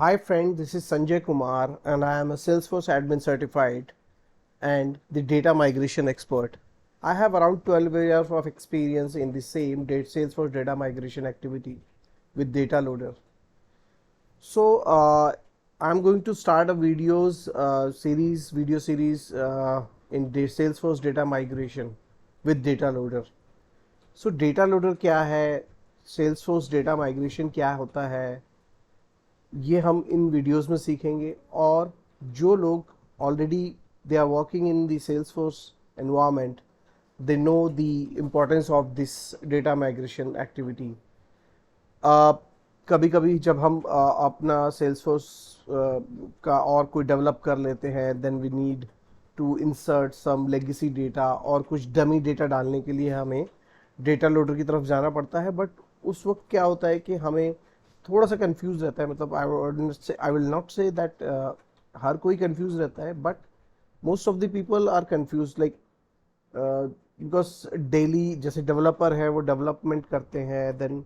Hi friend, this is Sanjay Kumar and I am a Salesforce admin certified and the data migration expert. I have around 12 years of experience in the same Salesforce data migration activity with data loader. So I'm going to start a video series in Salesforce data migration with data loader. So data loader क्या है, Salesforce data migration क्या होता है, ये हम इन videos में सीखेंगे। और जो लोग already they are working in the Salesforce environment, they know the importance of this data migration activity. कभी कभी जब हम अपना सेल्सफोर्स का और कोई डेवलप कर लेते हैं, then we need to insert some legacy data और कुछ डमी डेटा डालने के लिए हमें डेटा लोडर की तरफ जाना पड़ता है। बट उस वक्त क्या होता है कि हमें थोड़ा सा कंफ्यूज रहता है। मतलब I will not say that हर कोई कंफ्यूज रहता है, but most of the people are confuse like because daily जैसे डेवलपर है वो डेवलपमेंट करते हैं, देन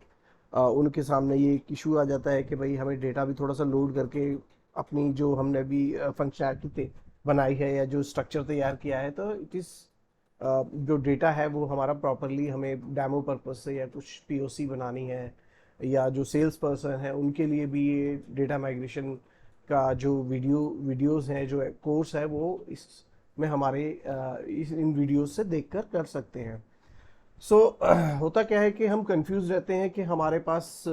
उनके सामने ये एक इशू आ जाता है कि भाई हमें डेटा भी थोड़ा सा लोड करके अपनी जो हमने अभी फंक्शनैलिटी बनाई है या जो स्ट्रक्चर तैयार किया है, तो इट इज़ जो डेटा है वो हमारा प्रॉपरली हमें डेमो पर्पज से या कुछ पीओसी बनानी है, या जो सेल्स पर्सन है उनके लिए भी ये डेटा माइग्रेशन का जो वीडियोस हैं, जो कोर्स है, वो इसमें हमारे इन वीडियोस से देखकर कर सकते हैं। सो होता क्या है कि हम कंफ्यूज रहते हैं कि हमारे पास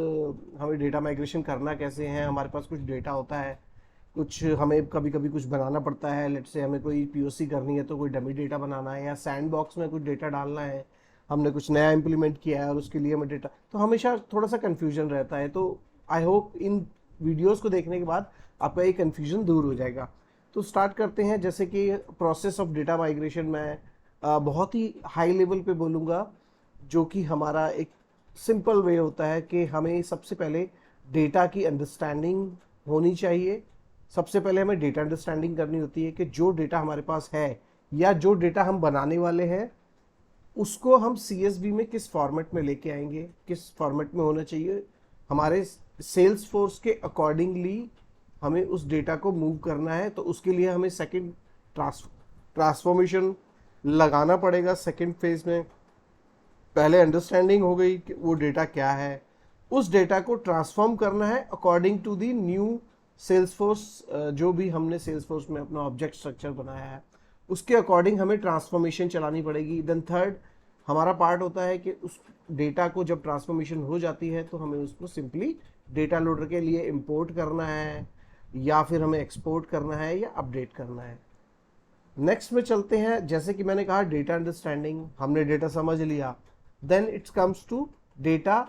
हमें डेटा माइग्रेशन करना कैसे है। हमारे पास कुछ डेटा होता है, कुछ हमें कभी कभी कुछ बनाना पड़ता है। लेट से हमें कोई पीओसी करनी है तो कोई डमी डेटा बनाना है, या सैंड बॉक्स में कुछ डेटा डालना है, हमने कुछ नया इम्प्लीमेंट किया है और उसके लिए हमें डेटा, तो हमेशा थोड़ा सा कन्फ्यूजन रहता है। तो आई होप इन वीडियोस को देखने के बाद आपका ये कन्फ्यूजन दूर हो जाएगा। तो स्टार्ट करते हैं। जैसे कि प्रोसेस ऑफ डेटा माइग्रेशन में बहुत ही हाई लेवल पे बोलूँगा, जो कि हमारा एक सिंपल वे होता है कि हमें सबसे पहले डेटा की अंडरस्टैंडिंग होनी चाहिए। सबसे पहले हमें डेटा अंडरस्टैंडिंग करनी होती है कि जो डेटा हमारे पास है या जो डेटा हम बनाने वाले हैं उसको हम CSV में किस फॉर्मेट में लेके आएंगे, किस फॉर्मेट में होना चाहिए। हमारे सेल्स फोर्स के अकॉर्डिंगली हमें उस डेटा को मूव करना है, तो उसके लिए हमें सेकंड ट्रांसफॉर्मेशन लगाना पड़ेगा। सेकंड फेज में पहले अंडरस्टैंडिंग हो गई कि वो डेटा क्या है, उस डेटा को ट्रांसफॉर्म करना है according to the new Salesforce, जो भी हमने सेल्सफोर्स में अपना ऑब्जेक्ट स्ट्रक्चर बनाया है उसके अकॉर्डिंग हमें ट्रांसफॉर्मेशन चलानी पड़ेगी। देन थर्ड हमारा पार्ट होता है कि उस डेटा को जब ट्रांसफॉर्मेशन हो जाती है तो हमें उसको सिंपली डेटा लोडर के लिए इंपोर्ट करना है, या फिर हमें एक्सपोर्ट करना है या अपडेट करना है। नेक्स्ट में चलते हैं। जैसे कि मैंने कहा डेटा अंडरस्टैंडिंग, हमने डेटा समझ लिया, then it's comes to data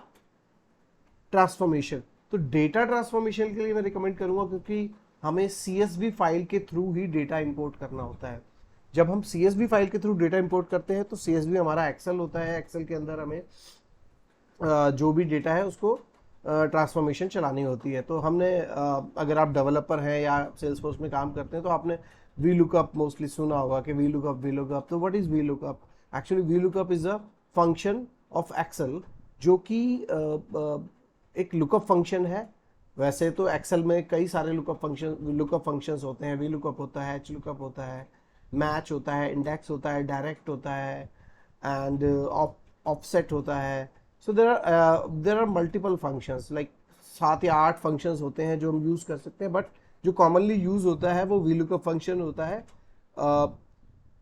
transformation. तो डेटा ट्रांसफॉर्मेशन के लिए मैं रिकमेंड करूंगा, क्योंकि हमें CSV फाइल के थ्रू ही डेटा इंपोर्ट करना होता है। जब हम CSV फाइल के थ्रू डेटा इंपोर्ट करते हैं तो CSV हमारा एक्सेल होता है। एक्सेल के अंदर हमें जो भी डेटा है उसको ट्रांसफॉर्मेशन चलानी होती है। तो हमने अगर आप डेवलपर हैं या सेल्सफोर्स में काम करते हैं तो आपने वी लुकअप मोस्टली सुना होगा कि वी लुकअप। तो what is V lookup? Actually V lookup is a function of Excel, जो कि एक लुकअप फंक्शन है। वैसे तो एक्सेल में कई सारे लुकअप फंक्शंस होते हैं। वी लुकअप होता है, एच लुकअप होता है, मैच होता है, इंडेक्स होता है, डायरेक्ट होता है, एंड ऑफसेट होता है। So there are multiple functions, like 7 या 8 फंक्शंस होते हैं जो हम यूज़ कर सकते हैं। बट जो कॉमनली यूज़ होता है वो वी लुकअप फंक्शन होता है।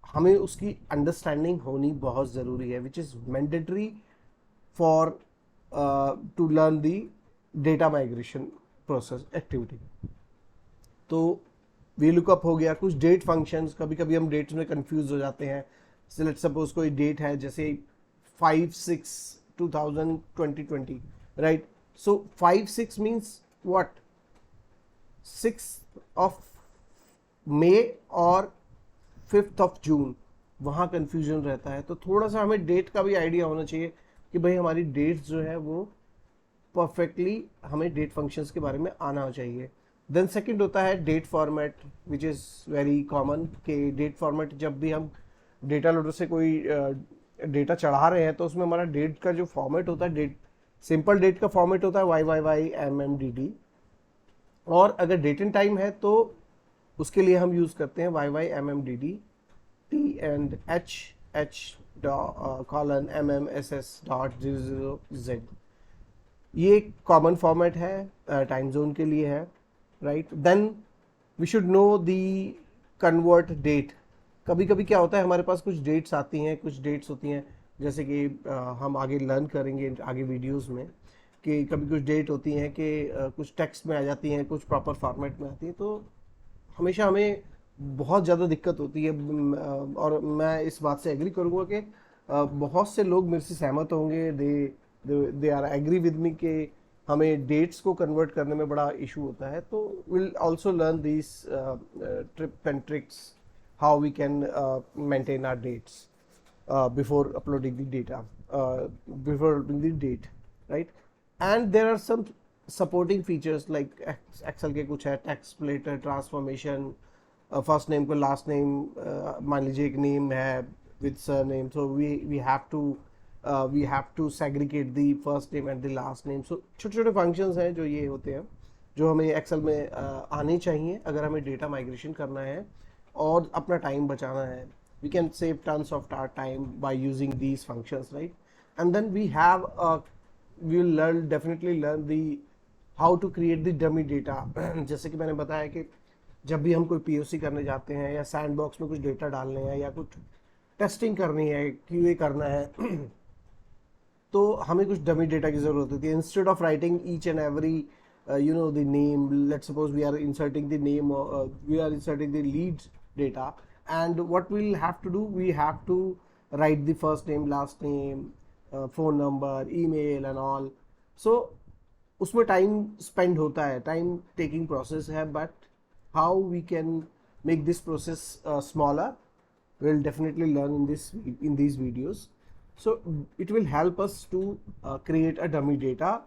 हमें उसकी अंडरस्टैंडिंग होनी बहुत ज़रूरी है, which is mandatory for to learn the data migration process activity. तो वी लुकअप हो गया। कुछ डेट फंक्शंस, कभी कभी हम डेट्स में कंफ्यूज हो जाते हैं। लेट्स सपोज कोई डेट है जैसे 5/6/2020, राइट? So 5/6 means what? 6 मई और 5 जून, वहाँ कंफ्यूजन रहता है। तो थोड़ा सा हमें डेट का भी आइडिया होना चाहिए कि भाई हमारी डेट्स जो है वो परफेक्टली, हमें डेट फंक्शंस के बारे में आना चाहिए। देन सेकंड होता है date format, which is very common. कि डेट फॉर्मेट, जब भी हम डेटा लोडर से कोई डेटा चढ़ा रहे हैं तो उसमें हमारा डेट का जो फॉर्मेट होता है, डेट सिंपल डेट का फॉर्मेट होता है YYY MMDD। और अगर डेट एंड टाइम है तो उसके लिए हम यूज़ करते हैं YYMMDD TNH:/MM/SS.00Z। ये एक कॉमन फॉर्मेट है टाइम जोन के लिए है, right. Then we should know the convert date. कभी कभी क्या होता है, हमारे पास कुछ डेट्स आती हैं, कुछ डेट्स होती हैं, जैसे कि हम आगे लर्न करेंगे आगे वीडियोस में, कि कभी कुछ डेट होती हैं कि कुछ टेक्स्ट में आ जाती हैं, कुछ प्रॉपर फॉर्मेट में आती है, तो हमेशा हमें बहुत ज़्यादा दिक्कत होती है। और मैं इस बात से एग्री करूँगा कि बहुत से लोग मेरे से सहमत होंगे, they are agree with me कि हमें डेट्स को कन्वर्ट करने में बड़ा इशू होता है। तो will also learn this trip and tricks how we can maintain our dates before uploading the data, before uploading the date, right? And there are some supporting features like Excel के कुछ है, text splitter, transformation, first name को last name, मान लीजिए एक name है with surname, so we have to segregate the first name and the last name. So छोटे छोटे functions हैं जो ये होते हैं, जो हमें Excel में आने चाहिए अगर हमें data migration करना है और अपना time बचाना है। We can save tons of our time by using these functions, right? And then we will definitely learn the how to create the dummy data. जैसे कि मैंने बताया कि जब भी हम कोई POC करने जाते हैं या सैंडबॉक्स में कुछ डेटा डालने हैं या कुछ टेस्टिंग करनी है, QA करना है, तो हमें कुछ डमी डेटा की ज़रूरत होती है। Instead of writing each and every the name, let's suppose we are inserting the name, we are inserting the lead data, and what we'll have to do, we have to write the first name, last name, phone number, email and all. So उसमें time spend होता है, time taking process है, but how we can make this process smaller, we'll definitely learn in these videos. So it will help us to create a dummy data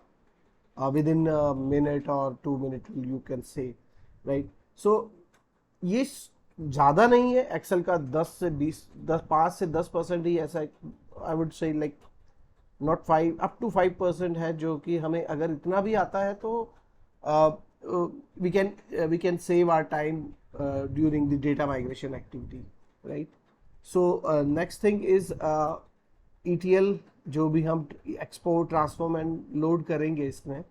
within a minute or 2 minutes, you can say, right? So ये ज़्यादा नहीं है Excel का, 5 से 10% ही ऐसा, I would say like not 5 up to 5% है, जो कि हमें अगर इतना भी आता है तो we can save our time during the data migration activity, right. So next thing is ETL, जो भी हम एक्सपोर्ट, ट्रांसफॉर्म एंड लोड करेंगे, इसमें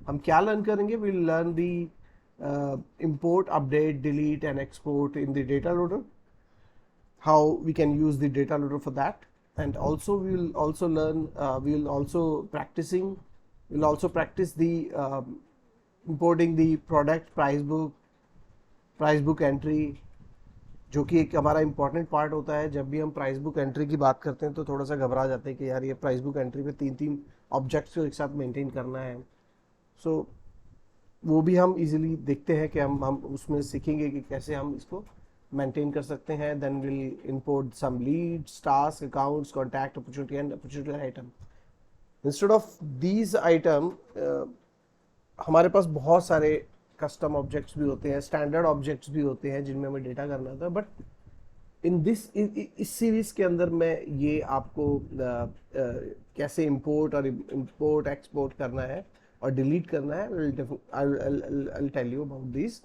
हम क्या लर्न करेंगे, will learn the import, update, delete and export in the data loader, how we can use the data loader for that. And also we will also learn, we will also practice the importing the product price book entry, जो कि एक हमारा important part होता है। जब भी हम price book entry की बात करते हैं तो थोड़ा सा घबरा जाते हैं कि यार ये प्राइस बुक एंट्री पे 3 ऑब्जेक्ट्स को एक साथ मेंटेन करना है। सो वो भी हम इजीली देखते हैं कि हम उसमें सीखेंगे कि कैसे हम इसको मेंटेन कर सकते हैं। Then will import some leads, tasks, accounts, contact, opportunity and opportunity item. Instead of these item हमारे पास बहुत सारे कस्टम ऑब्जेक्ट्स भी होते हैं, स्टैंडर्ड ऑब्जेक्ट्स भी होते हैं जिनमें हमें डेटा करना होता है। बट इस सीरीज के अंदर मैं ये आपको कैसे इंपोर्ट एक्सपोर्ट करना है और डिलीट करना है, I'll tell you about these.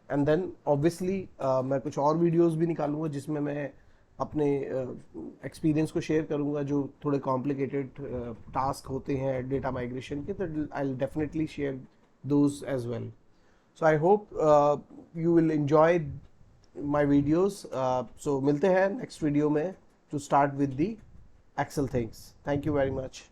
And then obviously मैं कुछ और वीडियोस भी निकालूंगा जिसमें मैं अपने एक्सपीरियंस को शेयर करूंगा, जो थोड़े कॉम्प्लिकेटेड टास्क होते हैं डेटा माइग्रेशन के, तो I'll definitely share those as well. So I hope you will enjoy my videos. So मिलते हैं नेक्स्ट वीडियो में to start with the Excel things. Thank you very much.